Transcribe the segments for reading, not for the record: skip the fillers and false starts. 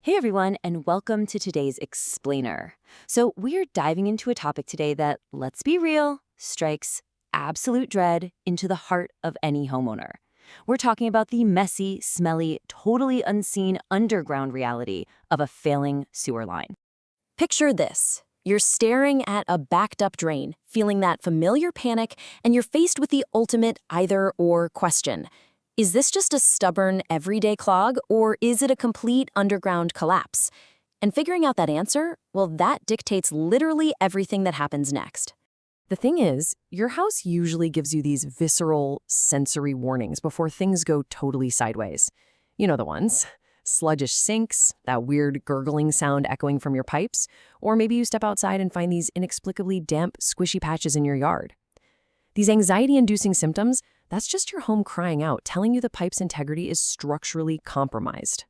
Hey everyone, and welcome to today's Explainer. So, we're diving into a topic today that, let's be real, strikes absolute dread into the heart of any homeowner. We're talking about the messy, smelly, totally unseen underground reality of a failing sewer line. Picture this. You're staring at a backed-up drain, feeling that familiar panic, and you're faced with the ultimate either-or question. Is this just a stubborn, everyday clog, or is it a complete underground collapse? And figuring out that answer, well, that dictates literally everything that happens next. The thing is, your house usually gives you these visceral, sensory warnings before things go totally sideways. You know the ones. Sluggish sinks, that weird gurgling sound echoing from your pipes, or maybe you step outside and find these inexplicably damp, squishy patches in your yard. These anxiety-inducing symptoms, that's just your home crying out, telling you the pipe's integrity is structurally compromised.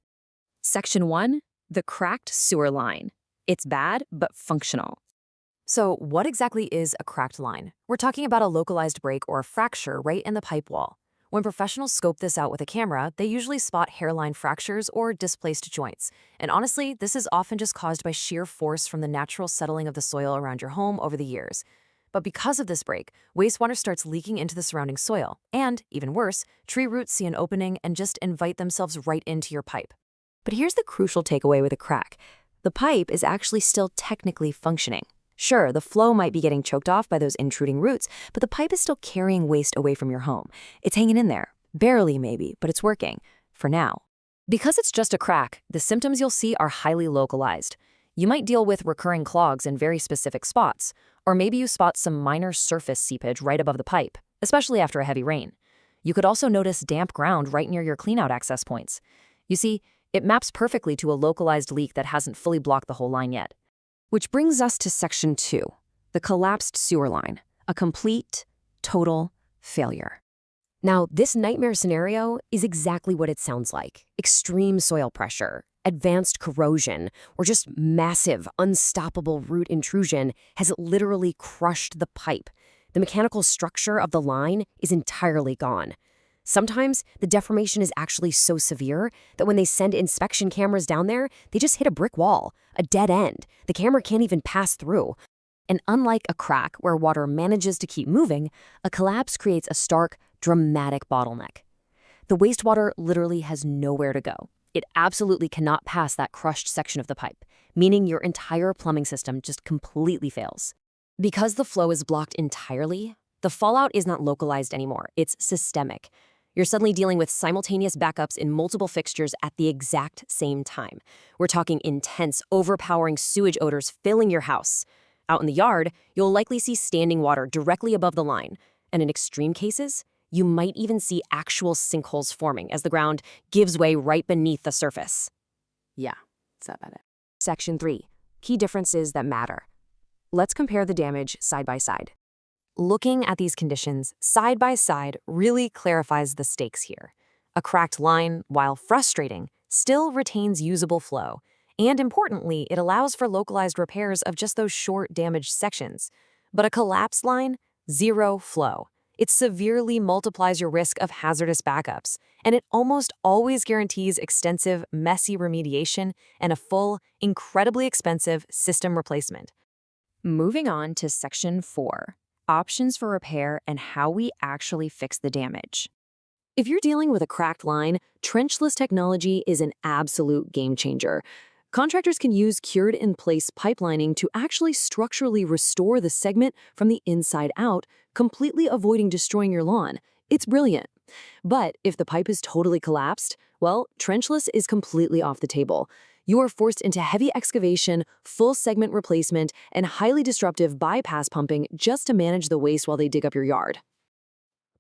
Section 1, the cracked sewer line. It's bad, but functional. So what exactly is a cracked line? We're talking about a localized break or a fracture right in the pipe wall. When professionals scope this out with a camera, they usually spot hairline fractures or displaced joints. And honestly, this is often just caused by sheer force from the natural settling of the soil around your home over the years. But because of this break, wastewater starts leaking into the surrounding soil. And, even worse, tree roots see an opening and just invite themselves right into your pipe. But here's the crucial takeaway with a crack. The pipe is actually still technically functioning. Sure, the flow might be getting choked off by those intruding roots, but the pipe is still carrying waste away from your home. It's hanging in there. Barely, maybe, but it's working. For now. Because it's just a crack, the symptoms you'll see are highly localized. You might deal with recurring clogs in very specific spots, or maybe you spot some minor surface seepage right above the pipe, especially after a heavy rain. You could also notice damp ground right near your cleanout access points. You see, it maps perfectly to a localized leak that hasn't fully blocked the whole line yet. Which brings us to Section 2, the collapsed sewer line, a complete, total failure. Now, this nightmare scenario is exactly what it sounds like. Extreme soil pressure, advanced corrosion, or just massive, unstoppable root intrusion has literally crushed the pipe. The mechanical structure of the line is entirely gone. Sometimes, the deformation is actually so severe that when they send inspection cameras down there, they just hit a brick wall, a dead end. The camera can't even pass through. And unlike a crack where water manages to keep moving, a collapse creates a stark, dramatic bottleneck. The wastewater literally has nowhere to go. It absolutely cannot pass that crushed section of the pipe, meaning your entire plumbing system just completely fails. Because the flow is blocked entirely, the fallout is not localized anymore. It's systemic. You're suddenly dealing with simultaneous backups in multiple fixtures at the exact same time. We're talking intense, overpowering sewage odors filling your house. Out in the yard, you'll likely see standing water directly above the line. And in extreme cases, you might even see actual sinkholes forming as the ground gives way right beneath the surface. Yeah, is that about it? Section 3, key differences that matter. Let's compare the damage side by side. Looking at these conditions side by side really clarifies the stakes here. A cracked line, while frustrating, still retains usable flow. And importantly, it allows for localized repairs of just those short damaged sections. But a collapsed line, zero flow. It severely multiplies your risk of hazardous backups, and it almost always guarantees extensive, messy remediation and a full, incredibly expensive system replacement. Moving on to Section 4, options for repair and how we actually fix the damage. If you're dealing with a cracked line, trenchless technology is an absolute game changer. Contractors can use cured-in-place pipelining to actually structurally restore the segment from the inside out, completely avoiding destroying your lawn. It's brilliant. But if the pipe is totally collapsed, well, trenchless is completely off the table. You are forced into heavy excavation, full segment replacement, and highly disruptive bypass pumping just to manage the waste while they dig up your yard.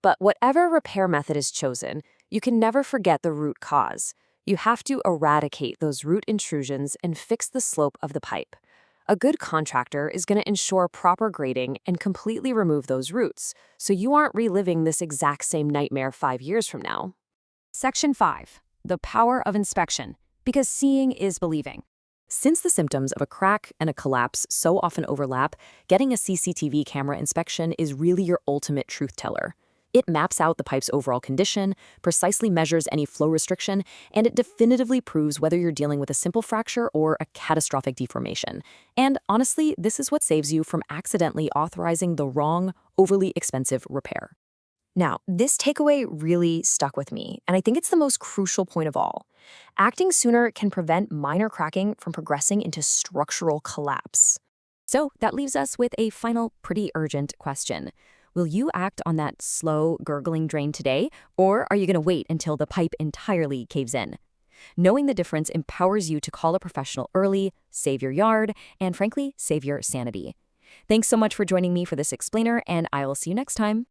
But whatever repair method is chosen, you can never forget the root cause. You have to eradicate those root intrusions and fix the slope of the pipe. A good contractor is going to ensure proper grading and completely remove those roots, so you aren't reliving this exact same nightmare 5 years from now. Section 5, the power of inspection, because seeing is believing. Since the symptoms of a crack and a collapse so often overlap, getting a CCTV camera inspection is really your ultimate truth teller. It maps out the pipe's overall condition, precisely measures any flow restriction, and it definitively proves whether you're dealing with a simple fracture or a catastrophic deformation. And honestly, this is what saves you from accidentally authorizing the wrong, overly expensive repair. Now, this takeaway really stuck with me, and I think it's the most crucial point of all. Acting sooner can prevent minor cracking from progressing into structural collapse. So that leaves us with a final, pretty urgent question. Will you act on that slow, gurgling drain today, or are you going to wait until the pipe entirely caves in? Knowing the difference empowers you to call a professional early, save your yard, and frankly, save your sanity. Thanks so much for joining me for this explainer, and I will see you next time.